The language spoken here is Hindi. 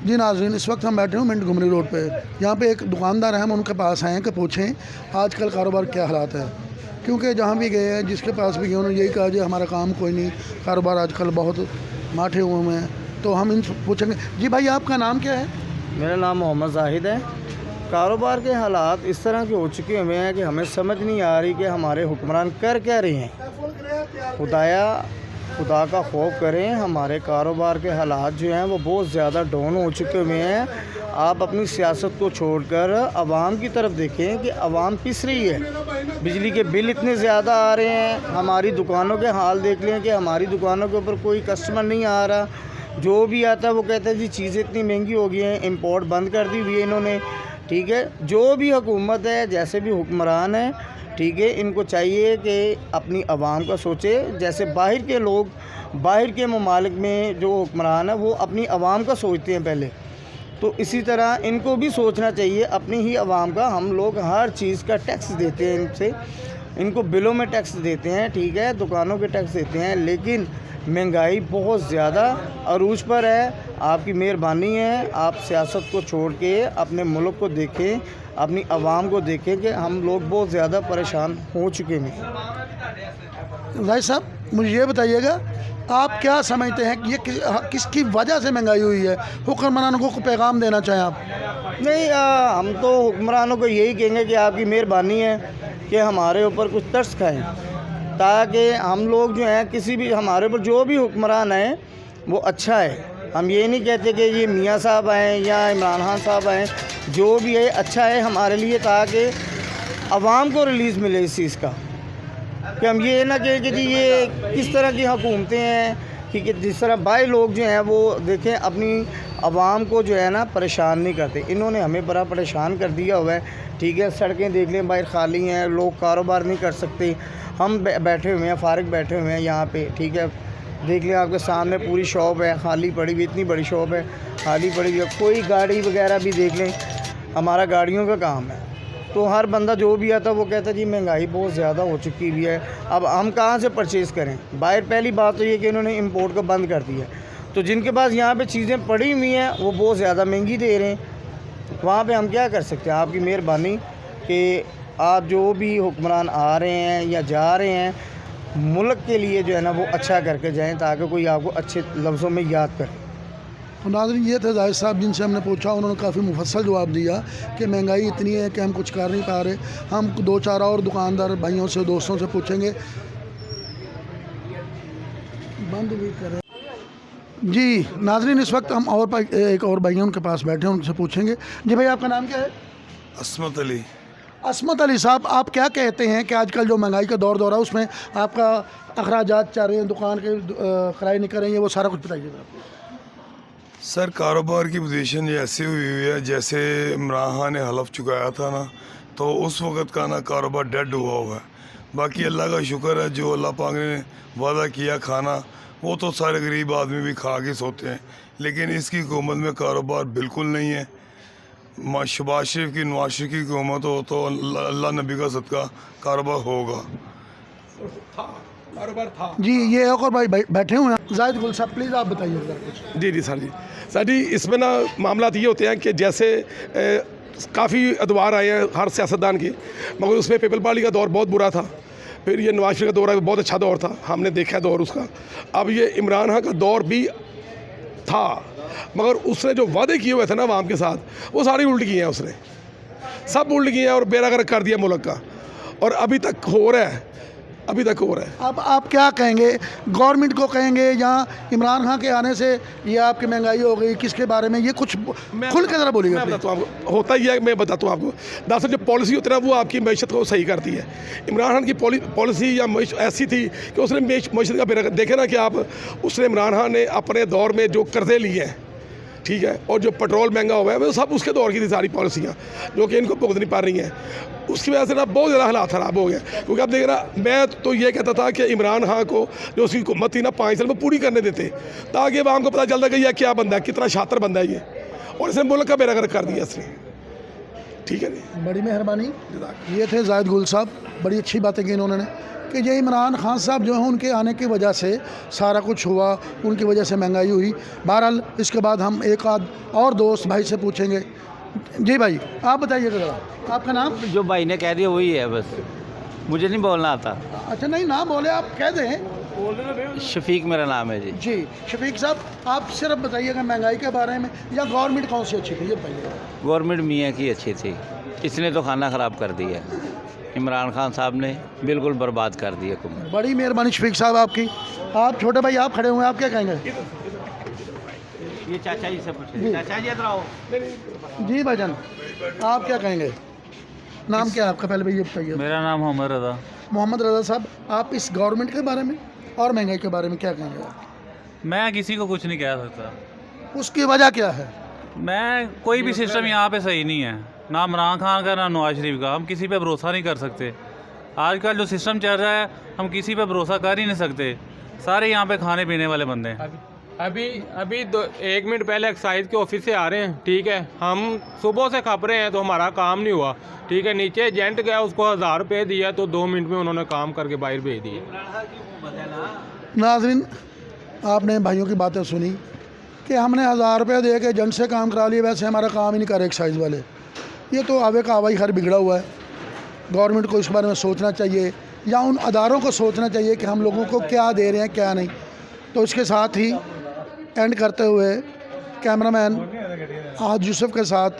जी नाज़रीन, इस वक्त हम बैठे हैं मिंट घुमरी रोड पे। यहाँ पे एक दुकानदार हैं, हम उनके पास आए हैं कि पूछें आजकल कारोबार क्या हालात है। क्योंकि जहाँ भी गए हैं, जिसके पास भी गए, उन्होंने यही कहा जी हमारा काम कोई नहीं, कारोबार आजकल बहुत माठे हुए हैं। तो हम इन पूछेंगे। जी भाई, आपका नाम क्या है? मेरा नाम मोहम्मद जाहिद है। कारोबार के हालात इस तरह के हो चुके हुए हैं कि हमें समझ नहीं आ रही कि हमारे हुक्मरान कर क्या रहे हैं। खुदा का खौफ करें। हमारे कारोबार के हालात जो हैं वो बहुत ज़्यादा डाउन हो चुके हुए हैं। आप अपनी सियासत को छोड़कर आवाम की तरफ देखें कि आवाम पिस रही है। बिजली के बिल इतने ज़्यादा आ रहे हैं। हमारी दुकानों के हाल देख लें कि हमारी दुकानों के ऊपर कोई कस्टमर नहीं आ रहा। जो भी आता है वो कहता है जी चीज़ें इतनी महंगी हो गई हैं, इंपोर्ट बंद कर दी हुई है इन्होंने। ठीक है, जो भी हुकूमत है, जैसे भी हुक्मरान है, ठीक है, इनको चाहिए कि अपनी आवाम का सोचे। जैसे बाहर के लोग, बाहर के ममालिक में जो हुक्मरान है वो अपनी आवाम का सोचते हैं पहले, तो इसी तरह इनको भी सोचना चाहिए अपनी ही आवाम का। हम लोग हर चीज़ का टैक्स देते हैं इनसे, इनको बिलों में टैक्स देते हैं, ठीक है, दुकानों के टैक्स देते हैं, लेकिन महंगाई बहुत ज़्यादा अरूज पर है। आपकी मेहरबानी है, आप सियासत को छोड़ के अपने मुल्क को देखें, अपनी आवाम को देखें कि हम लोग बहुत ज़्यादा परेशान हो चुके हैं। भाई साहब, मुझे ये बताइएगा, आप क्या समझते हैं कि ये किसकी वजह से महंगाई हुई है? हुक्मरानों को पैगाम देना चाहें आप? नहीं, हम तो हुक्मरानों को यही कहेंगे कि आपकी मेहरबानी है कि हमारे ऊपर कुछ तरस खाएँ, ताकि हम लोग जो हैं किसी भी, हमारे ऊपर जो भी हुक्मरान है वो अच्छा है। हम ये नहीं कहते कि ये मियाँ साहब आएँ या इमरान खान साहब आएँ, जो भी है अच्छा है हमारे लिए, ताकि आवाम को रिलीज़ मिले इस चीज़ का। कि हम ये ना कहें कि जी ये किस तरह की हुकूमतें हैं कि जिस तरह बाहर लोग जो हैं वो देखें अपनी आवाम को जो है ना परेशान नहीं करते। इन्होंने हमें बड़ा परेशान कर दिया हुआ है। ठीक है, सड़कें देख लें बाहर खाली हैं, लोग कारोबार नहीं कर सकते। हम बैठे हुए हैं, फारिग बैठे हुए हैं यहाँ पे, ठीक है, देख लें आपके सामने पूरी शॉप है खाली पड़ी हुई, इतनी बड़ी शॉप है खाली पड़ी हुई है। कोई गाड़ी वगैरह भी देख लें, हमारा गाड़ियों का काम है, तो हर बंदा जो भी आता है वो कहता है जी महंगाई बहुत ज़्यादा हो चुकी हुई है, अब हम कहाँ से परचेज़ करें। बाहर पहली बात तो ये कि इन्होंने इंपोर्ट को बंद कर दिया, तो जिनके पास यहाँ पे चीज़ें पड़ी हुई हैं वो बहुत ज़्यादा महंगी दे रहे हैं। वहाँ पे हम क्या कर सकते हैं? आपकी मेहरबानी कि आप जो भी हुक्मरान आ रहे हैं या जा रहे हैं, मुल्क के लिए जो है ना वो अच्छा करके जाएँ, ताकि कोई आपको अच्छे लफ्ज़ों में याद करे। तो नाज़रीन, ये थे जाहिद साहब जिनसे हमने पूछा। उन्होंने काफ़ी मुफस्सल जवाब दिया कि महंगाई इतनी है कि हम कुछ कर नहीं पा रहे। हम दो चार और दुकानदार भाइयों से, दोस्तों से पूछेंगे। बंद भी करें जी। नाज़रीन, इस वक्त हम और एक और भाइयों उनके पास बैठे हैं, उनसे पूछेंगे। जी भाई, आपका नाम क्या है? असमत अली। असमत अली साहब, आप क्या कहते हैं कि आजकल जो महंगाई का दौर है उसमें आपका अखराजात चाह रहे हैं, दुकान के किराए नहीं कर रही है, वो सारा कुछ बताइएगा। सर, कारोबार की पोजीशन ये ऐसी हुई है जैसे इमरान खान ने हलफ चुकाया था ना, तो उस वक़्त का ना कारोबार डेड हुआ हुआ है। बाकी अल्लाह का शुक्र है, जो अल्लाह पाक ने वादा किया खाना वो तो सारे गरीब आदमी भी खा के सोते हैं, लेकिन इसकी हुकूमत में कारोबार बिल्कुल नहीं है। शहबाज शरीफ की, नवाज शरीफ की हुकूमत हो तो अल्लाह नबी का सदका कारोबार होगा। कारोबार था जी। ये एक और भाई बैठे हुए हैं, जाहिद गुल साहब, प्लीज़ आप बताइए कुछ। जी सर जी। सर जी, इसमें ना मामला ये होते हैं कि जैसे काफ़ी अदवार आए हैं हर सियासतदान की, मगर उसमें पीपल पार्टी का दौर बहुत बुरा था। फिर ये नवाज शरीफ का दौर बहुत अच्छा दौर था, हमने देखा है दौर उसका। अब ये इमरान खान का दौर भी था, मगर उसने जो वादे किए हुए थे ना आवाम के साथ, वो सारे उल्ट किए हैं उसने, सब उल्ट किए हैं और बेरागर कर दिया मुल्क का। और अभी तक हो रहा है, अभी तक हो रहा है। अब आप क्या कहेंगे? गवर्नमेंट को कहेंगे या इमरान खान के आने से ये आपकी महंगाई हो गई, किसके बारे में ये कुछ खुल के ज़रा बोलिएगा। मैं बताता हूँ आपको, होता ही है, मैं बताता हूँ आपको। दरअसल जो पॉलिसी होती है ना वो आपकी मैशत को सही करती है। इमरान खान की पॉलिसी या ऐसी थी कि उसने मैशत का बेरा देखे ना कि आप, उसने इमरान खान ने अपने दौर में जो कर्जे लिए हैं, ठीक है, और जो पेट्रोल महंगा हुआ है वो सब उसके दौर की थी सारी पॉलिसियाँ, जो कि इनको भुगतनी पड़ रही हैं। उसकी वजह से ना बहुत ज़्यादा हालात ख़राब हो गए। क्योंकि आप देख रहा, मैं तो ये कहता था कि इमरान खान को जो उसकी हुकूमत थी ना 5 साल में पूरी करने देते, ताकि आवाम को पता चलता कि यह क्या बंदा है, कितना शातिर बंदा है ये, और इसने मुल्क का बेरागर कर दिया इसने। ठीक है जी, बड़ी मेहरबानी। ये थे जाहिद गुल साहब, बड़ी अच्छी बातें की इन्होंने। कि ये इमरान खान साहब जो हैं उनके आने की वजह से सारा कुछ हुआ, उनकी वजह से महंगाई हुई। बहरहाल इसके बाद हम एक आध और दोस्त भाई से पूछेंगे। जी भाई, आप बताइएगा ज़रा, आपका नाम? जो भाई ने कह दिया वही है, बस मुझे नहीं बोलना आता। अच्छा, नहीं नाम बोले, आप कह दें। शफीक मेरा नाम है जी। जी शफीक साहब, आप सिर्फ बताइएगा महंगाई के बारे में या गवर्नमेंट कौन सी अच्छी थी, ये बताइए। गवर्नमेंट मियाँ की अच्छी थी, इसने तो खाना ख़राब कर दिया। इमरान खान साहब ने बिल्कुल बर्बाद कर दिया हुकूमत। बड़ी मेहरबानी शफीक साहब आपकी। आप छोटे भाई, आप खड़े हुए हैं, आप क्या कहेंगे? ये चाचा जी से पूछे, चाचा जी इधर आओ। जी भाईजान, आप क्या कहेंगे? नाम क्या है आपका, पहले भाई ये बताइए। मेरा नाम मोहम्मद रज़ा। मोहम्मद रज़ा साहब, आप इस गवर्नमेंट के बारे में और महंगाई के बारे में क्या कहेंगे? मैं किसी को कुछ नहीं कह सकता। उसकी वजह क्या है? मैं कोई भी सिस्टम यहाँ पे सही नहीं है, ना इमरान खान का ना नवाज शरीफ का। हम किसी पे भरोसा नहीं कर सकते। आजकल जो सिस्टम चल रहा है, हम किसी पे भरोसा कर ही नहीं सकते। सारे यहाँ पे खाने पीने वाले बंदे हैं। अभी 1 मिनट पहले एक्साइज के ऑफिस से आ रहे हैं, ठीक है। हम सुबह से खप रहे हैं तो हमारा काम नहीं हुआ, ठीक है। नीचे एजेंट गया, उसको 1000 रुपये दिया तो 2 मिनट में उन्होंने काम करके बाहर भेज दिए। नाज़रीन, आपने भाइयों की बातें सुनी कि हमने 1000 रुपये दे के एजेंट से काम करा लिया, वैसे हमारा काम ही नहीं करे एक्साइज वाले। ये तो आवे का आवाई हर बिगड़ा हुआ है। गवर्नमेंट को इस बारे में सोचना चाहिए, या उन अदारों को सोचना चाहिए कि हम लोगों को क्या दे रहे हैं क्या नहीं। तो इसके साथ ही एंड करते हुए कैमरामैन आज यूसुफ के साथ